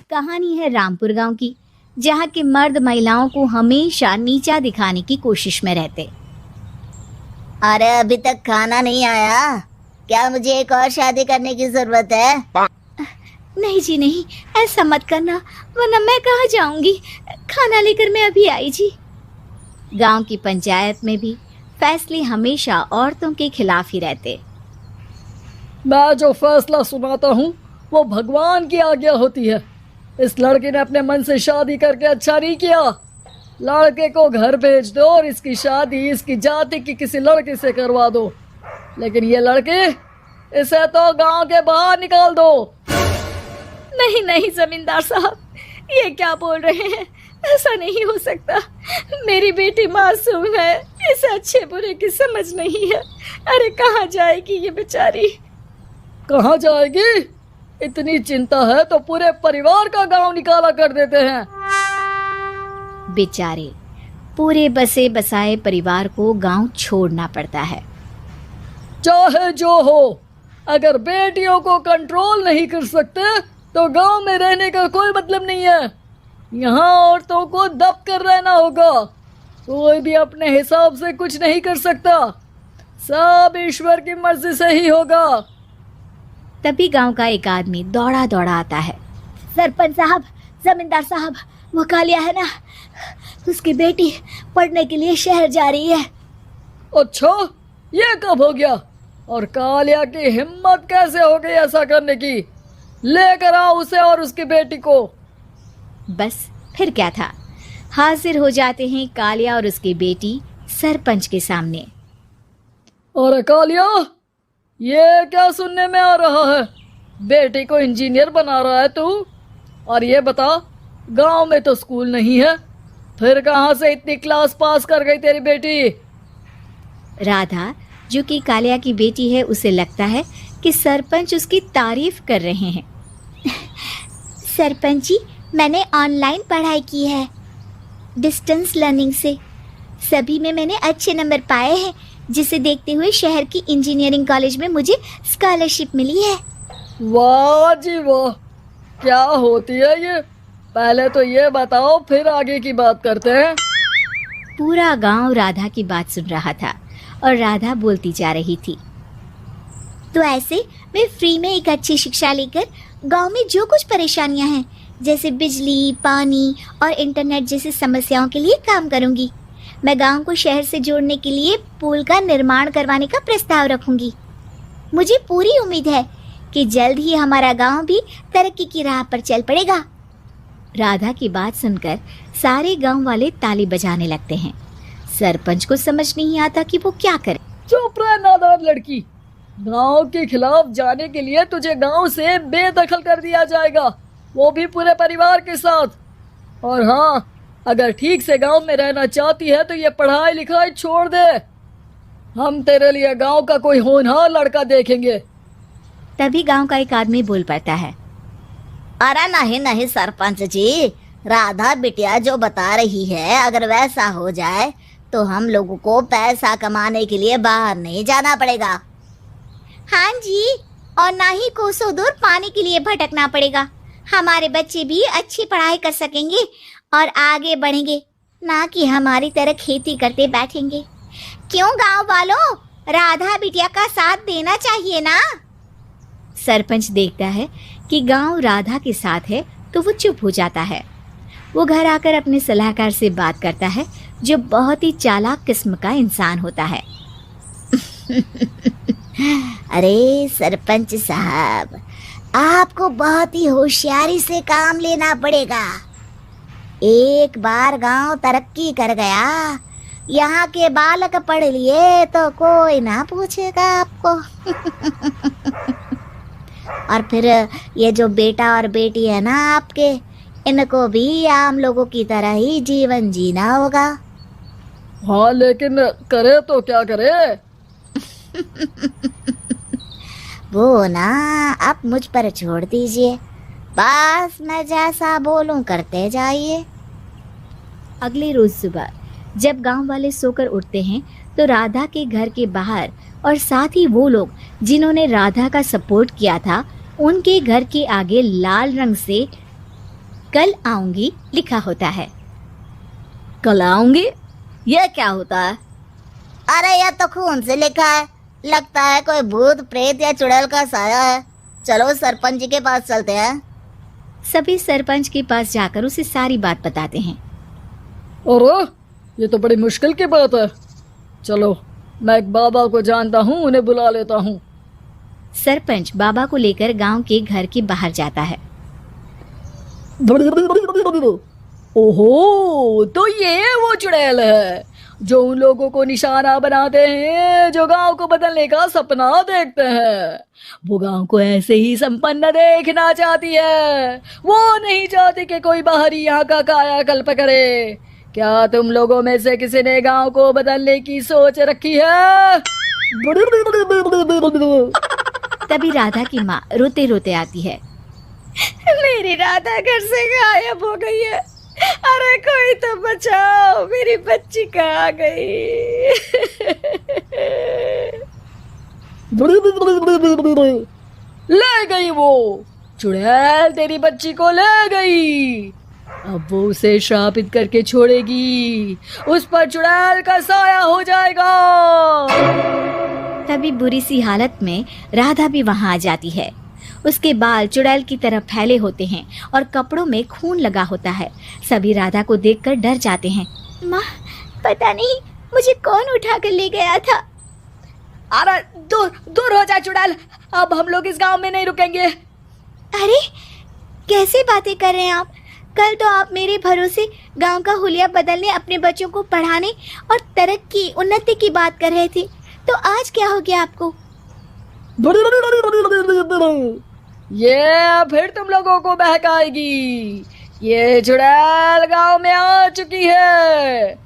कहानी है रामपुर गांव की, जहां के मर्द महिलाओं को हमेशा नीचा दिखाने की कोशिश में रहते। अरे अभी तक खाना नहीं आया क्या? मुझे एक और शादी करने की जरूरत है। नहीं जी नहीं, ऐसा मत करना, वरना मैं कहाँ जाऊंगी। खाना लेकर मैं अभी आई जी। गांव की पंचायत में भी फैसले हमेशा औरतों के खिलाफ ही रहते। मैं जो फैसला सुनाता हूँ वो भगवान की आज्ञा होती है। इस लड़के ने अपने मन से शादी करके अच्छा नहीं किया। लड़के को घर भेज दो और इसकी शादी इसकी जाति की किसी लड़के से करवा दो, लेकिन ये लड़के, इसे तो गांव के बाहर निकाल दो। नहीं नहीं जमींदार साहब, ये क्या बोल रहे हैं? ऐसा नहीं हो सकता। मेरी बेटी मासूम है, इसे अच्छे बुरे की समझ नहीं है। अरे कहाँ जाएगी ये बेचारी? कहाँ जाएगी? इतनी चिंता है तो पूरे परिवार का गांव निकाला कर देते हैं। बेचारे पूरे बसे बसाए परिवार को गांव छोड़ना पड़ता है। चाहे जो हो, अगर बेटियों को कंट्रोल नहीं कर सकते तो गांव में रहने का कोई मतलब नहीं है। यहाँ औरतों को दब कर रहना होगा। कोई भी अपने हिसाब से कुछ नहीं कर सकता, सब ईश्वर की मर्जी से ही होगा। तभी गांव का एक आदमी दौड़ा दौड़ा आता है। सरपंच साहब, जमींदार साहब, वो कालिया है ना, उसकी बेटी पढ़ने के लिए शहर जा रही है। अच्छा, ये कब हो गया? और कालिया की हिम्मत कैसे हो गई ऐसा करने की? लेकर आओ उसे और उसकी बेटी को। बस फिर क्या था, हाजिर हो जाते हैं कालिया और उसकी बेटी सरपंच के सामने। अरे कालिया, ये क्या सुनने में आ रहा है? बेटी को इंजीनियर बना रहा है तू? और ये बता, गांव में तो स्कूल नहीं है, फिर कहाँ से इतनी क्लास पास कर गई तेरी बेटी? राधा, जो कि कालिया की बेटी है, उसे लगता है कि सरपंच उसकी तारीफ कर रहे हैं। सरपंच जी, मैंने ऑनलाइन पढ़ाई की है, डिस्टेंस लर्निंग से। सभी में मैंने अच्छे नंबर पाए हैं, जिसे देखते हुए शहर की इंजीनियरिंग कॉलेज में मुझे स्कॉलरशिप मिली है। वाह जी वाह, क्या होती है ये? पहले तो ये बताओ, फिर आगे की बात करते हैं। पूरा गांव राधा की बात सुन रहा था और राधा बोलती जा रही थी। तो ऐसे मैं फ्री में एक अच्छी शिक्षा लेकर गांव में जो कुछ परेशानियां हैं, जैसे बिजली, पानी और इंटरनेट जैसी समस्याओं के लिए काम करूंगी। मैं गांव को शहर से जोड़ने के लिए पुल का निर्माण करवाने का प्रस्ताव रखूंगी। मुझे पूरी उम्मीद है कि जल्द ही हमारा गांव भी तरक्की की राह पर चल पड़ेगा। राधा की बात सुनकर सारे गांव वाले ताली बजाने लगते हैं। सरपंच को समझ नहीं आता कि वो क्या करे। चुप रह नादान लड़की, गांव के खिलाफ जाने के लिए तुझे गांव से बेदखल कर दिया जाएगा, वो भी पूरे परिवार के साथ। और हाँ, अगर ठीक से गांव में रहना चाहती है तो ये पढ़ाई लिखाई छोड़ दे। हम तेरे लिए गांव का कोई होनहार लड़का देखेंगे। तभी गांव का एक आदमी बोल पड़ता है। अरे नहीं नहीं सरपंच जी, राधा बिटिया जो बता रही है, अगर वैसा हो जाए तो हम लोगों को पैसा कमाने के लिए बाहर नहीं जाना पड़ेगा। हाँ जी, और ना ही कोसों दूर पानी के लिए भटकना पड़ेगा। हमारे बच्चे भी अच्छी पढ़ाई कर सकेंगे और आगे बढ़ेंगे, ना कि हमारी तरह खेती करते बैठेंगे। क्यों गांव वालों, राधा बिटिया का साथ देना चाहिए ना। सरपंच देखता है कि गांव राधा के साथ है तो वो चुप हो जाता है। वो घर आकर अपने सलाहकार से बात करता है, जो बहुत ही चालाक किस्म का इंसान होता है। अरे सरपंच साहब, आपको बहुत ही होशियारी से काम लेना पड़ेगा। एक बार गांव तरक्की कर गया, यहाँ के बालक पढ़ लिए तो कोई ना पूछेगा आपको। और फिर ये जो बेटा और बेटी है ना आपके, इनको भी आम लोगों की तरह ही जीवन जीना होगा। हाँ, लेकिन करे तो क्या करे? वो ना आप मुझ पर छोड़ दीजिए, बस मैं जैसा बोलूं करते जाइए। अगले रोज सुबह जब गांव वाले सोकर उठते हैं तो राधा के घर के बाहर और साथ ही वो लोग जिन्होंने राधा का सपोर्ट किया था, उनके घर के आगे लाल रंग से कल आऊंगी लिखा होता है। कल आऊंगी, यह क्या होता है? अरे यह तो खून से लिखा है, लगता है कोई भूत प्रेत या चुड़ैल का साया है। चलो सरपंच जी के पास चलते हैं। सभी सरपंच के पास जाकर उसे सारी बात बताते हैं। अरे ये तो बड़ी मुश्किल की बात है। चलो मैं एक बाबा को जानता हूँ, उन्हें बुला लेता हूँ। सरपंच बाबा को लेकर गांव के घर के बाहर जाता है। ओहो, तो ये वो चुड़ैल है जो उन लोगों को निशाना बनाते हैं जो गांव को बदलने का सपना देखते हैं। वो गांव को ऐसे ही संपन्न देखना चाहती है, वो नहीं चाहती कि कोई बाहरी यहाँ का कायाकल्प करे। क्या तुम लोगों में से किसी ने गांव को बदलने की सोच रखी है? तभी राधा की माँ रोते रोते आती है। मेरी राधा घर से गायब हो गई है। अरे कोई तो बचाओ, मेरी बच्ची कहाँ गई? ले गई वो चुड़ैल, तेरी बच्ची को ले गई। अब वो उसे श्रापित करके छोड़ेगी, उस पर चुड़ैल का साया हो जाएगा। तभी बुरी सी हालत में राधा भी वहां आ जाती है। उसके बाल चुड़ैल की तरह फैले होते हैं और कपड़ों में खून लगा होता है। सभी राधा को देखकर डर जाते हैं। माँ, पता नहीं मुझे कौन उठा कर ले गया था। अरे दूर दूर हो जा चुड़ैल, अब हम लोग इस गांव में नहीं रुकेंगे। अरे कैसे बातें कर रहे हैं आप? कल तो आप मेरे भरोसे गांव का हुलिया बदलने, अपने बच्चों को पढ़ाने और तरक्की उन्नति की बात कर रहे थे, तो आज क्या हो गया आपको? ये फिर तुम लोगों को बहकाएगी। ये चुड़ैल गांव में आ चुकी है,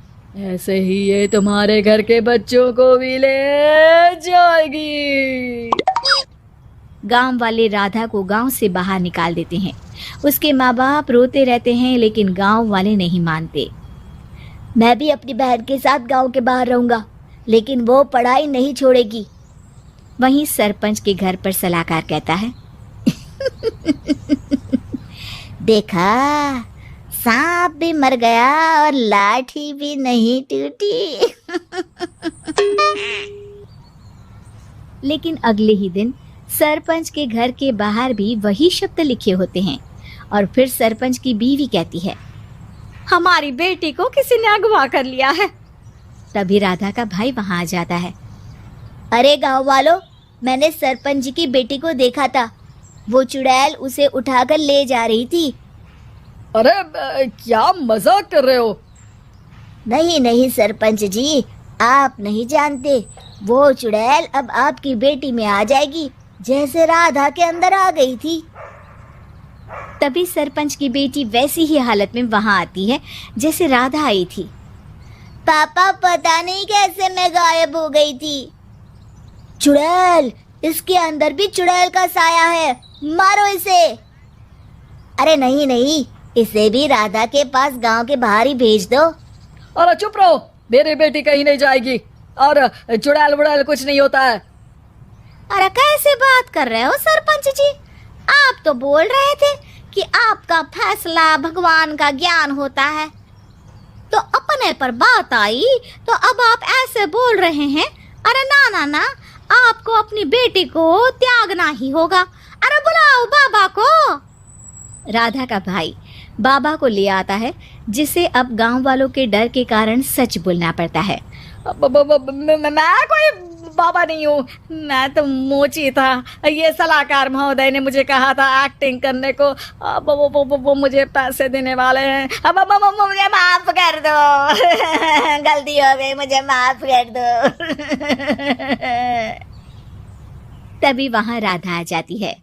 ऐसे ही ये तुम्हारे घर के बच्चों को भी ले जाएगी। गांव वाले राधा को गांव से बाहर निकाल देते हैं। उसके माँ बाप रोते रहते हैं, लेकिन गांव वाले नहीं मानते। मैं भी अपनी बहन के साथ गांव के बाहर रहूंगा, लेकिन वो पढ़ाई नहीं छोड़ेगी। वहीं सरपंच के घर पर सलाहकार कहता है। देखा, सांप भी मर गया और लाठी भी नहीं टूटी। लेकिन अगले ही दिन सरपंच के घर के बाहर भी वही शब्द लिखे होते हैं। और फिर सरपंच की बीवी कहती है, हमारी बेटी को किसी ने अगवा कर लिया है। तभी राधा का भाई वहां आ जाता है। अरे गांव वालों, मैंने सरपंच जी की बेटी को देखा था। वो चुड़ैल उसे उठाकर ले जा रही थी। अरे क्या मजाक कर रहे हो? नहीं नहीं सरपंच जी, आप नहीं जानते। वो चुड़ैल अब आपकी बेटी में आ जाएगी, जैसे राधा के अंदर आ गई थी। तभी सरपंच की बेटी वैसी ही हालत में वहां आती है जैसे राधा आई थी। पापा, पता नहीं कैसे मैं गायब हो गई थी। चुड़ैल, इसके अंदर भी चुड़ैल का साया है, मारो इसे। अरे नहीं नहीं, इसे भी राधा के पास गांव के बाहर ही भेज दो। अरे चुप रहो, मेरी बेटी कहीं नहीं जाएगी और चुड़ैल वुड़ैल कुछ नहीं होता है। अरे कैसे बात कर रहे हो सरपंच जी? आप तो बोल रहे थे कि आपका फैसला भगवान का ज्ञान होता है, तो अपने पर बात आई तो अब आप ऐसे बोल रहे हैं। अरे ना ना ना, आपको अपनी बेटी को त्यागना ही होगा। अरे बुलाओ बाबा को। राधा का भाई बाबा को ले आता है, जिसे अब गांव वालों के डर के कारण सच बोलना पड़ता है। मैं कोई बाबा नहीं हूँ, मैं तो मोची था। ये सलाहकार महोदय ने मुझे कहा था एक्टिंग करने को। अब वो मुझे पैसे देने वाले हैं। अब मुझे माफ कर दो। गलती हो गई, मुझे माफ कर दो। तभी वहां राधा आ जाती है।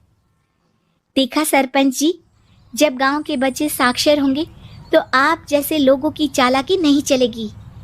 देखा सरपंच जी, जब गांव के बच्चे साक्षर होंगे तो आप जैसे लोगों की चालाकी नहीं चलेगी।